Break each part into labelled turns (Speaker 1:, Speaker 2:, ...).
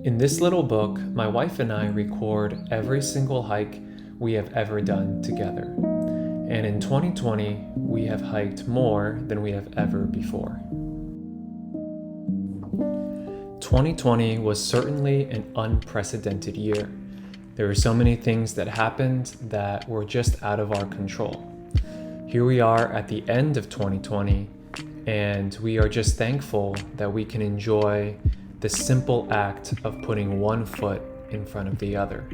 Speaker 1: In this little book, my wife and I record every single hike we have ever done together. And in 2020, we have hiked more than we have ever before. 2020 was certainly an unprecedented year. There were so many things that happened that were just out of our control. Here we are at the end of 2020, and we are just thankful that we can enjoy the simple act of putting one foot in front of the other.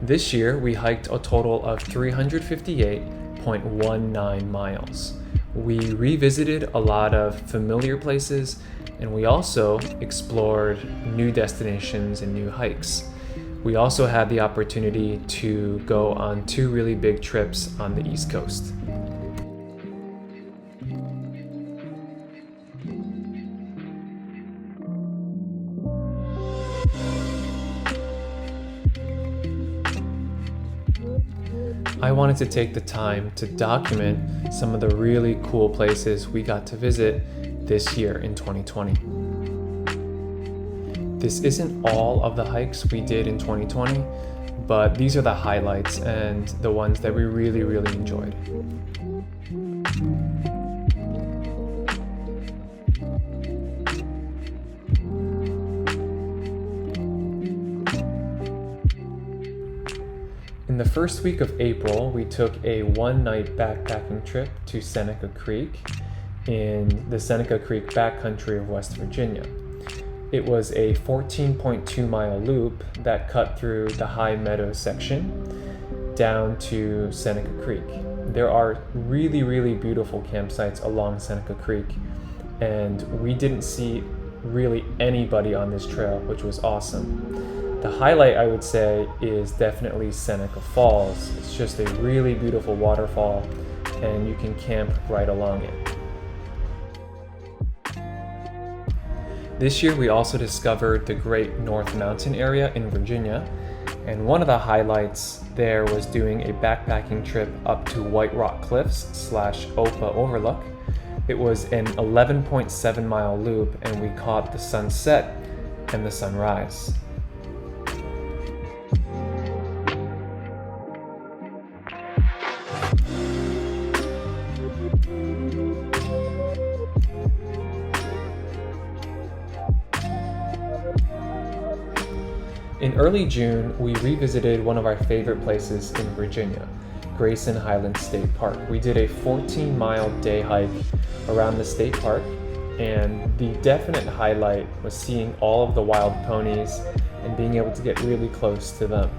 Speaker 1: This year, we hiked a total of 358.19 miles. We revisited a lot of familiar places, and we also explored new destinations and new hikes. We also had the opportunity to go on 2 really big trips on the East Coast. I wanted to take the time to document some of the really cool places we got to visit this year in 2020. This isn't all of the hikes we did in 2020, but these are the highlights and the ones that we really enjoyed. In the first week of April, we took a 1-night backpacking trip to Seneca Creek in the Seneca Creek Backcountry of West Virginia. It was a 14.2 mile loop that cut through the High Meadows section down to Seneca Creek. There are really beautiful campsites along Seneca Creek, and we didn't see really anybody on this trail, which was awesome. The highlight, I would say, is definitely Seneca Falls. It's just a really beautiful waterfall, and you can camp right along it. This year, we also discovered the Great North Mountain area in Virginia, and one of the highlights there was doing a backpacking trip up to White Rock Cliffs / Opa Overlook. It was an 11.7 mile loop, and we caught the sunset and the sunrise. In early June, we revisited one of our favorite places in Virginia, Grayson Highlands State Park. We did a 14-mile day hike around the state park, and the definite highlight was seeing all of the wild ponies and being able to get really close to them.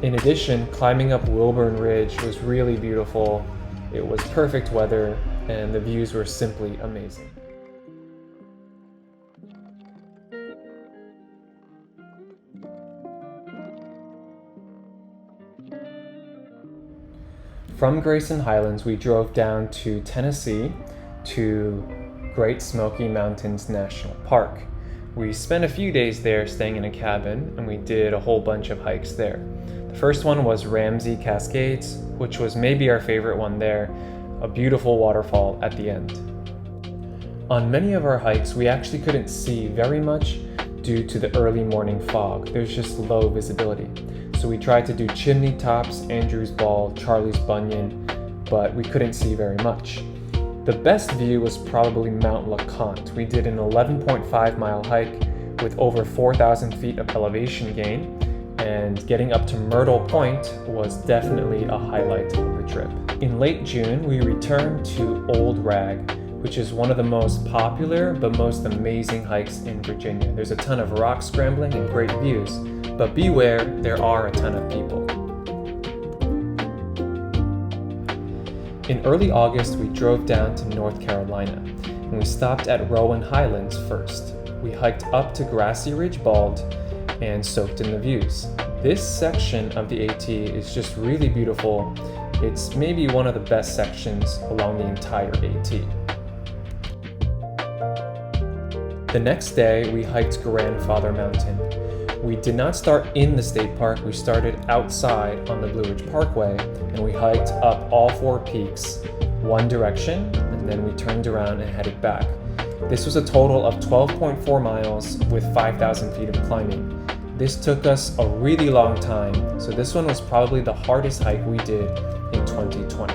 Speaker 1: In addition, climbing up Wilburn Ridge was really beautiful. It was perfect weather, and the views were simply amazing. From Grayson Highlands, we drove down to Tennessee to Great Smoky Mountains National Park. We spent a few days there staying in a cabin, and we did a whole bunch of hikes there. The first one was Ramsey Cascades, which was maybe our favorite one there, a beautiful waterfall at the end. On many of our hikes, we actually couldn't see very much due to the early morning fog. There's just low visibility. So we tried to do Chimney Tops, Andrews Ball, Charlie's Bunyan, but we couldn't see very much. The best view was probably Mount LeConte. We did an 11.5 mile hike with over 4,000 feet of elevation gain, and getting up to Myrtle Point was definitely a highlight of the trip. In late June, we returned to Old Rag, which is one of the most popular but most amazing hikes in Virginia. There's a ton of rock scrambling and great views, but beware, there are a ton of people. In early August, we drove down to North Carolina, and we stopped at Roan Highlands first. We hiked up to Grassy Ridge Bald and soaked in the views. This section of the AT is just really beautiful. It's maybe one of the best sections along the entire AT. The next day, we hiked Grandfather Mountain. We did not start in the state park, we started outside on the Blue Ridge Parkway, and we hiked up all 4 peaks, one direction, and then we turned around and headed back. This was a total of 12.4 miles with 5,000 feet of climbing. This took us a really long time, so this one was probably the hardest hike we did in 2020.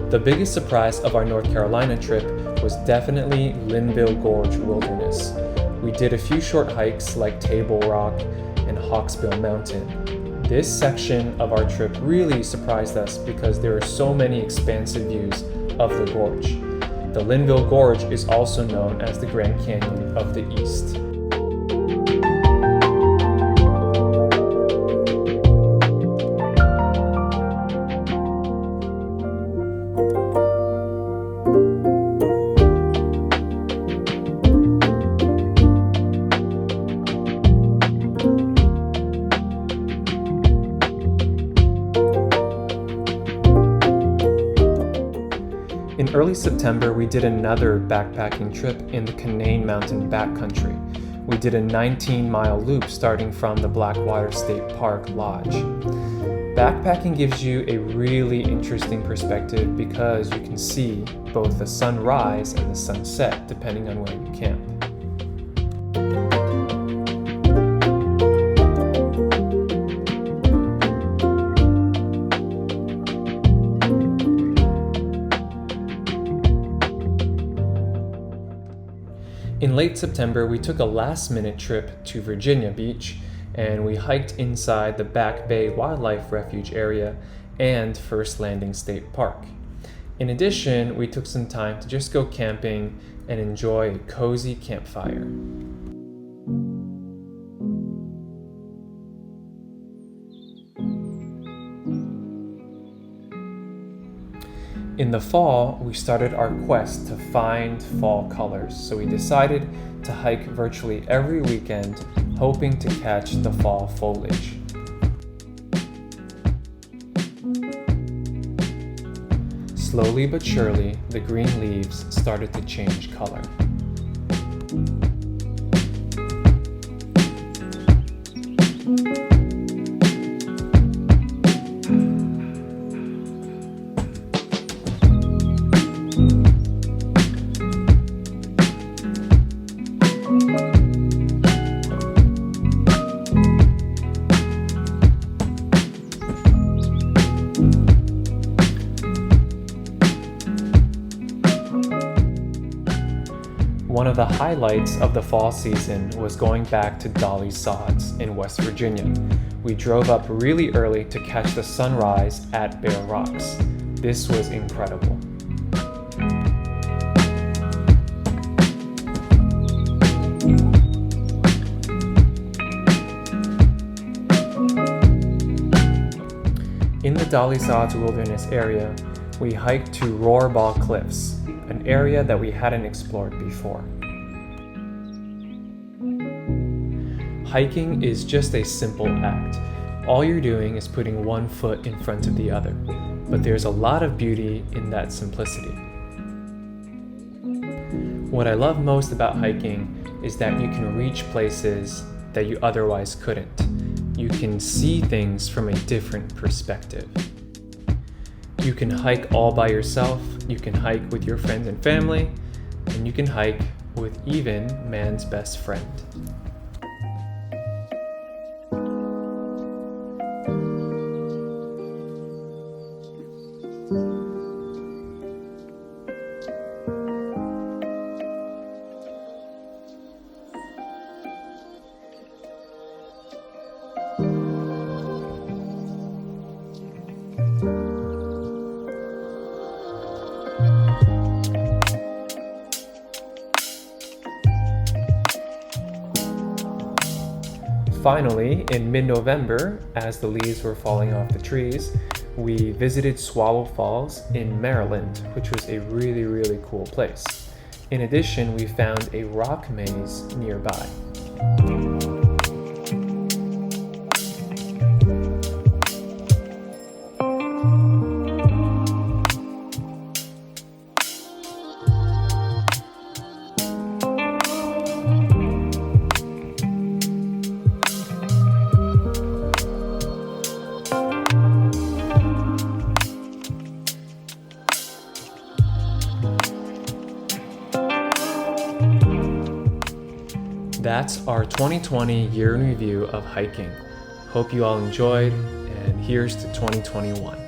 Speaker 1: The biggest surprise of our North Carolina trip was definitely Linville Gorge Wilderness. We did a few short hikes like Table Rock and Hawksbill Mountain. This section of our trip really surprised us because there are so many expansive views of the gorge. The Linville Gorge is also known as the Grand Canyon of the East. In early September, we did another backpacking trip in the Cannan Mountain Backcountry. We did a 19-mile loop starting from the Blackwater State Park Lodge. Backpacking gives you a really interesting perspective because you can see both the sunrise and the sunset depending on where you camp. In late September, we took a last-minute trip to Virginia Beach, and we hiked inside the Back Bay Wildlife Refuge area and First Landing State Park. In addition, we took some time to just go camping and enjoy a cozy campfire. In the fall, we started our quest to find fall colors, so we decided to hike virtually every weekend, hoping to catch the fall foliage. Slowly but surely, the green leaves started to change color. One of the highlights of the fall season was going back to Dolly Sods in West Virginia. We drove up really early to catch the sunrise at Bear Rocks. This was incredible. In the Dolly Sods Wilderness area, we hiked to Roarball Cliffs, an area that we hadn't explored before. Hiking is just a simple act. All you're doing is putting one foot in front of the other, but there's a lot of beauty in that simplicity. What I love most about hiking is that you can reach places that you otherwise couldn't. You can see things from a different perspective. You can hike all by yourself, you can hike with your friends and family, and you can hike with even man's best friend. Finally, in mid-November, as the leaves were falling off the trees, we visited Swallow Falls in Maryland, which was a really cool place. In addition, we found a rock maze nearby. That's our 2020 year in review of hiking. Hope you all enjoyed, and here's to 2021.